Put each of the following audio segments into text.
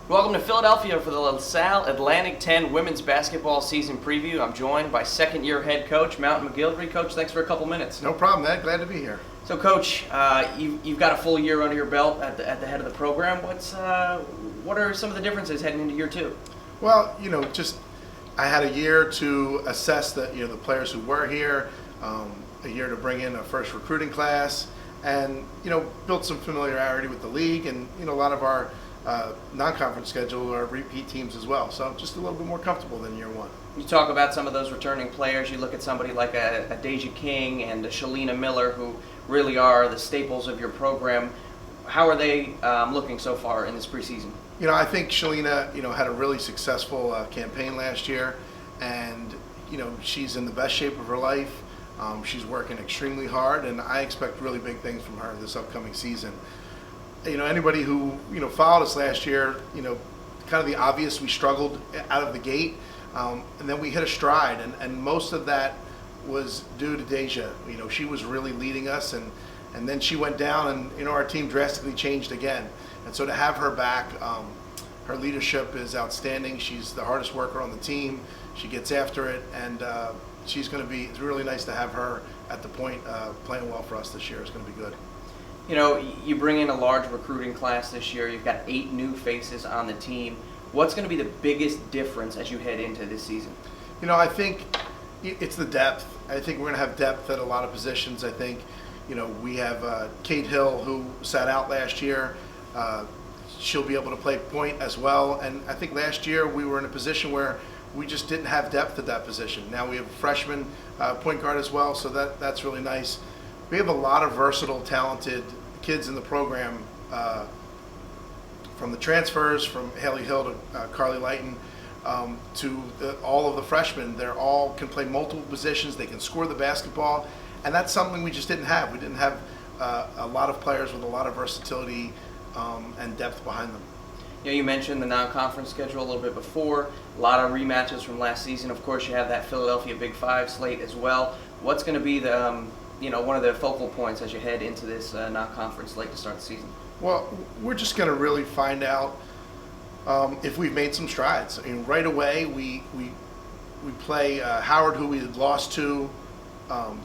Welcome to Philadelphia for the Salle Atlantic 10 women's basketball season preview. I'm joined by second-year head coach Mountain McGilvery. Coach, thanks for a couple minutes. No problem, man. Glad to be here. So, Coach, you've got a full year under your belt at the head of the program. What are some of the differences heading into year two? Well, I had a year to assess the players who were here, a year to bring in a first recruiting class, and build some familiarity with the league, and a lot of our non-conference schedule are repeat teams as well. So just a little bit more comfortable than year one. You talk about some of those returning players. You look at somebody like a Deja King and a Shalina Miller, who really are the staples of your program. How are they looking so far in this preseason? I think Shalina, had a really successful campaign last year, and she's in the best shape of her life. She's working extremely hard, and I expect really big things from her this upcoming season. Anybody who followed us last year, kind of the obvious, we struggled out of the gate, and then we hit a stride, and most of that was due to Deja. She was really leading us, and then she went down, and our team drastically changed again. And so to have her back, her leadership is outstanding. She's the hardest worker on the team. She gets after it, and she's going to be. It's really nice to have her at the point playing well for us this year. It's going to be good. You bring in a large recruiting class this year. You've got 8 new faces on the team. What's going to be the biggest difference as you head into this season? I think it's the depth. I think we're going to have depth at a lot of positions. I think, we have Kate Hill, who sat out last year. She'll be able to play point as well. And I think last year we were in a position where we just didn't have depth at that position. Now we have a freshman point guard as well, so that's really nice. We have a lot of versatile, talented kids in the program, from the transfers, from Haley Hill to Carly Lighton, to all of the freshmen. They all can play multiple positions. They can score the basketball, and that's something we just didn't have. We didn't have a lot of players with a lot of versatility and depth behind them. You mentioned the non-conference schedule a little bit before. A lot of rematches from last season. Of course, you have that Philadelphia Big Five slate as well. What's going to be the one of the focal points as you head into this non-conference slate to start the season? Well, we're just going to really find out if we've made some strides. Right away we play Howard, who we had lost to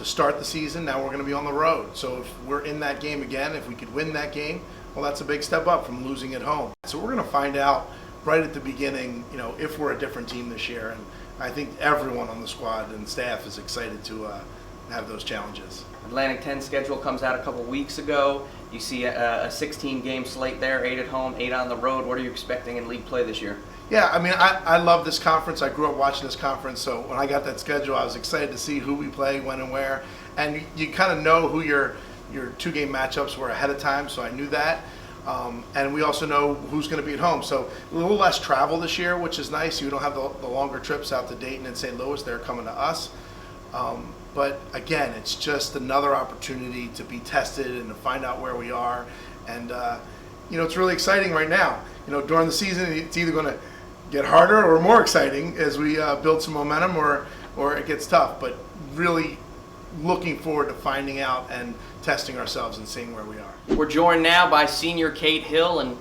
start the season. Now we're going to be on the road. So if we're in that game again, if we could win that game, well, that's a big step up from losing at home. So we're going to find out right at the beginning, if we're a different team this year. And I think everyone on the squad and staff is excited to have those challenges. Atlantic 10 schedule comes out a couple weeks ago. You see a 16-game slate there, 8 at home, 8 on the road. What are you expecting in league play this year? Yeah, I love this conference. I grew up watching this conference, so when I got that schedule, I was excited to see who we play, when and where. And you kind of know who your 2-game matchups were ahead of time, so I knew that. And we also know who's going to be at home. So a little less travel this year, which is nice. You don't have the longer trips out to Dayton and St. Louis. They're coming to us. But again, it's just another opportunity to be tested and to find out where we are. And, it's really exciting right now. During the season, it's either going to get harder or more exciting as we build some momentum, or it gets tough. But really looking forward to finding out and testing ourselves and seeing where we are. We're joined now by senior Kate Hill. And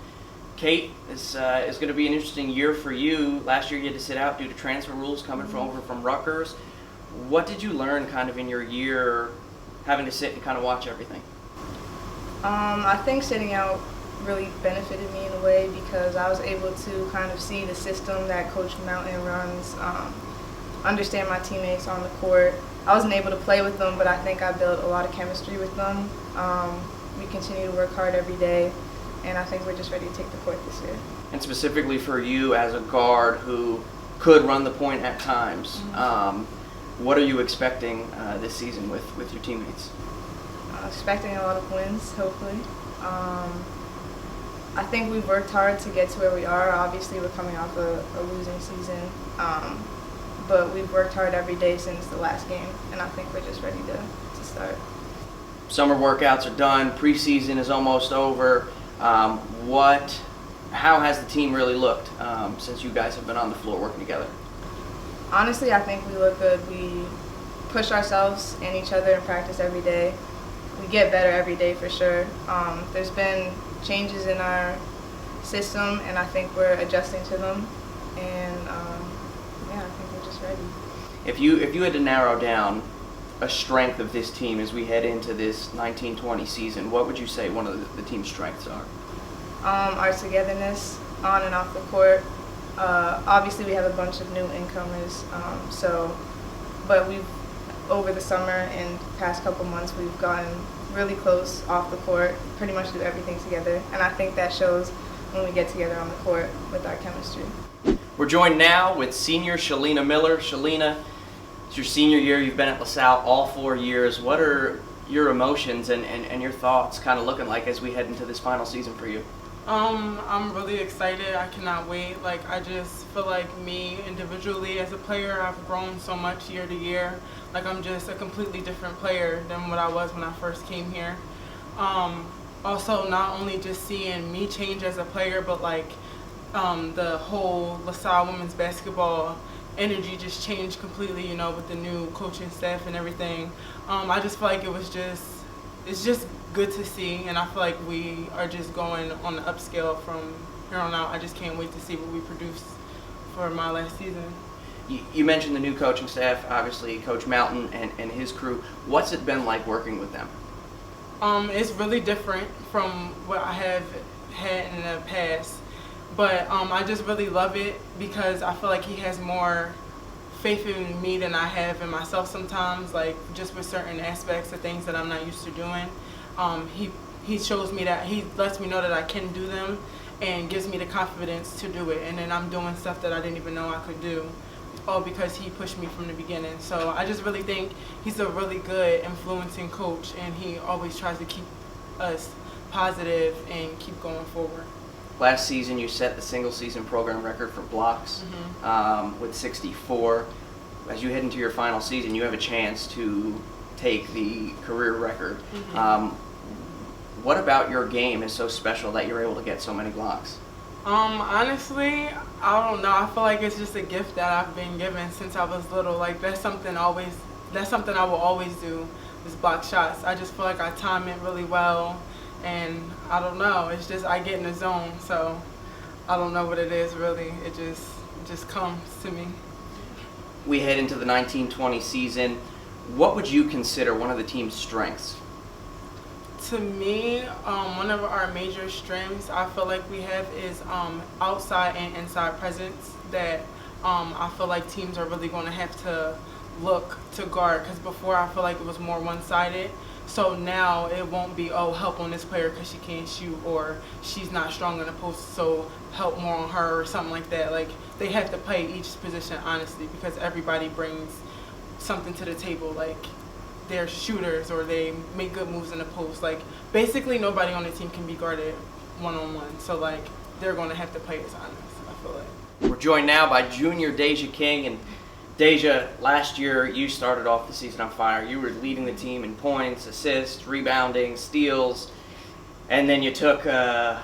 Kate, this is going to be an interesting year for you. Last year you had to sit out due to transfer rules coming over from Rutgers. What did you learn kind of in your year having to sit and kind of watch everything? I think sitting out really benefited me in a way because I was able to kind of see the system that Coach Mountain runs, understand my teammates on the court. I wasn't able to play with them, but I think I built a lot of chemistry with them. We continue to work hard every day, and I think we're just ready to take the court this year. And specifically for you as a guard who could run the point at times, what are you expecting this season with your teammates? Expecting a lot of wins, hopefully. I think we've worked hard to get to where we are. Obviously, we're coming off a losing season, but we've worked hard every day since the last game, and I think we're just ready to start. Summer workouts are done. Preseason is almost over. How has the team really looked since you guys have been on the floor working together? Honestly, I think we look good. We push ourselves and each other in practice every day. We get better every day for sure. There's been changes in our system, and I think we're adjusting to them. And yeah, I think we're just ready. If you had to narrow down a strength of this team as we head into this 1920 season, what would you say one of the team's strengths are? Our togetherness on and off the court. Obviously, we have a bunch of new incomers, but we've, over the summer and past couple months, we've gotten really close off the court, pretty much do everything together, and I think that shows when we get together on the court with our chemistry. We're joined now with senior Shalina Miller. Shalina, it's your senior year. You've been at LaSalle all 4 years. What are your emotions and your thoughts kind of looking like as we head into this final season for you? I'm really excited. I cannot wait. Like, I just feel like me individually as a player, I've grown so much year to year. Like, I'm just a completely different player than what I was when I first came here. Also, not only just seeing me change as a player, but like the whole LaSalle women's basketball energy just changed completely, you know, with the new coaching staff and everything. I just feel like it's just good to see, and I feel like we are just going on the upscale from here on out. I just can't wait to see what we produce for my last season. You mentioned the new coaching staff, obviously Coach Mountain and his crew. What's it been like working with them? It's really different from what I have had in the past, but I just really love it because I feel like he has more faith in me than I have in myself sometimes, like just with certain aspects of things that I'm not used to doing. He shows me that, he lets me know that I can do them and gives me the confidence to do it, and then I'm doing stuff that I didn't even know I could do, all because he pushed me from the beginning. So I just really think he's a really good influencing coach, and he always tries to keep us positive and keep going forward. Last season, you set the single season program record for blocks with 64. As you head into your final season, you have a chance to take the career record. What about your game is so special that you're able to get so many blocks? Honestly, I don't know. I feel like it's just a gift that I've been given since I was little. Like, that's something I will always do, is block shots. I just feel like I time it really well. And I don't know, it's just I get in the zone, so I don't know what it is really. It just comes to me. We head into the 1920 season. What would you consider one of the team's strengths? To me, one of our major strengths I feel like we have is outside and inside presence that I feel like teams are really going to have to look to guard, because before I feel like it was more one-sided. So now it won't be, oh, help on this player because she can't shoot, or she's not strong in the post, so help more on her, or something like that. Like, they have to play each position honestly, because everybody brings something to the table. Like, they're shooters, or they make good moves in the post. Like, basically nobody on the team can be guarded one-on-one. So like, they're going to have to play as honest, I feel like. We're joined now by junior Deja King. And Deja, last year you started off the season on fire. You were leading the team in points, assists, rebounding, steals, and then you took a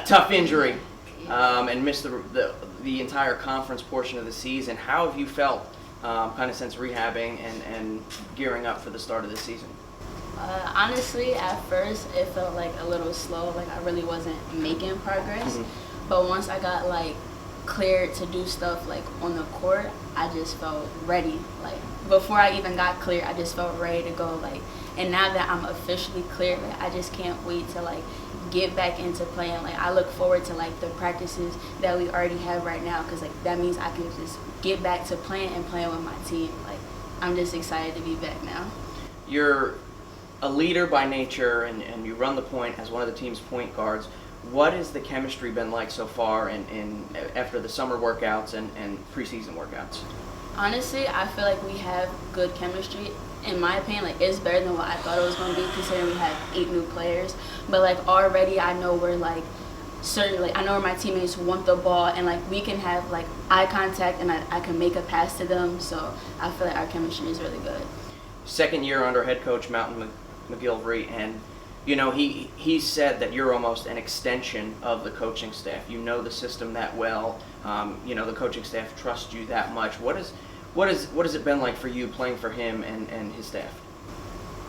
tough injury and missed the entire conference portion of the season. How have you felt kind of since rehabbing and gearing up for the start of the season? Honestly, at first it felt like a little slow, like I really wasn't making progress. But once I got like cleared to do stuff like on the court, I just felt ready. Like, before I even got cleared, I just felt ready to go. Like, and now that I'm officially cleared, like, I just can't wait to like get back into playing. Like, I look forward to like the practices that we already have right now, because like that means I can just get back to playing and playing with my team. Like, I'm just excited to be back now. You're a leader by nature, and you run the point as one of the team's point guards. What has the chemistry been like so far after the summer workouts and preseason workouts? Honestly, I feel like we have good chemistry. In my opinion, like, it's better than what I thought it was going to be, considering we have 8 new players. But like, already I know we're like certain, like, I know where my teammates want the ball, and like we can have like eye contact, and I can make a pass to them. So I feel like our chemistry is really good. Second year under head coach Mountain McGilvery, and you know, he said that you're almost an extension of the coaching staff. You know the system that well. You know, the coaching staff trusts you that much. What has it been like for you playing for him and his staff?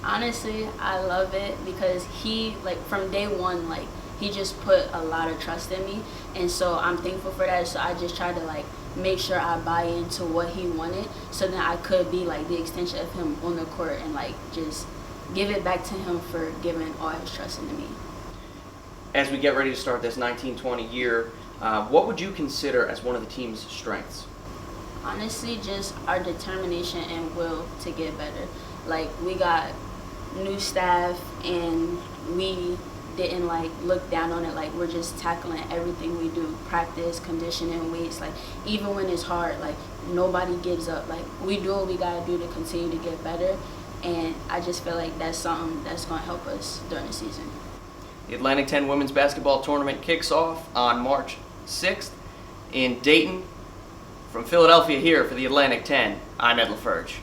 Honestly, I love it because he, like, from day one, like, he just put a lot of trust in me, and so I'm thankful for that. So I just tried to, like, make sure I buy into what he wanted, so then I could be, like, the extension of him on the court and, like, just give it back to him for giving all his trust into me. As we get ready to start this 1920 year, what would you consider as one of the team's strengths? Honestly, just our determination and will to get better. Like, we got new staff and we didn't, like, look down on it. Like, we're just tackling everything we do, practice, conditioning, weights. Like, even when it's hard, like, nobody gives up. Like, we do what we gotta do to continue to get better, and I just feel like that's something that's gonna help us during the season. The Atlantic 10 Women's Basketball Tournament kicks off on March 6th in Dayton. From Philadelphia here for the Atlantic 10, I'm Ed LaFerge.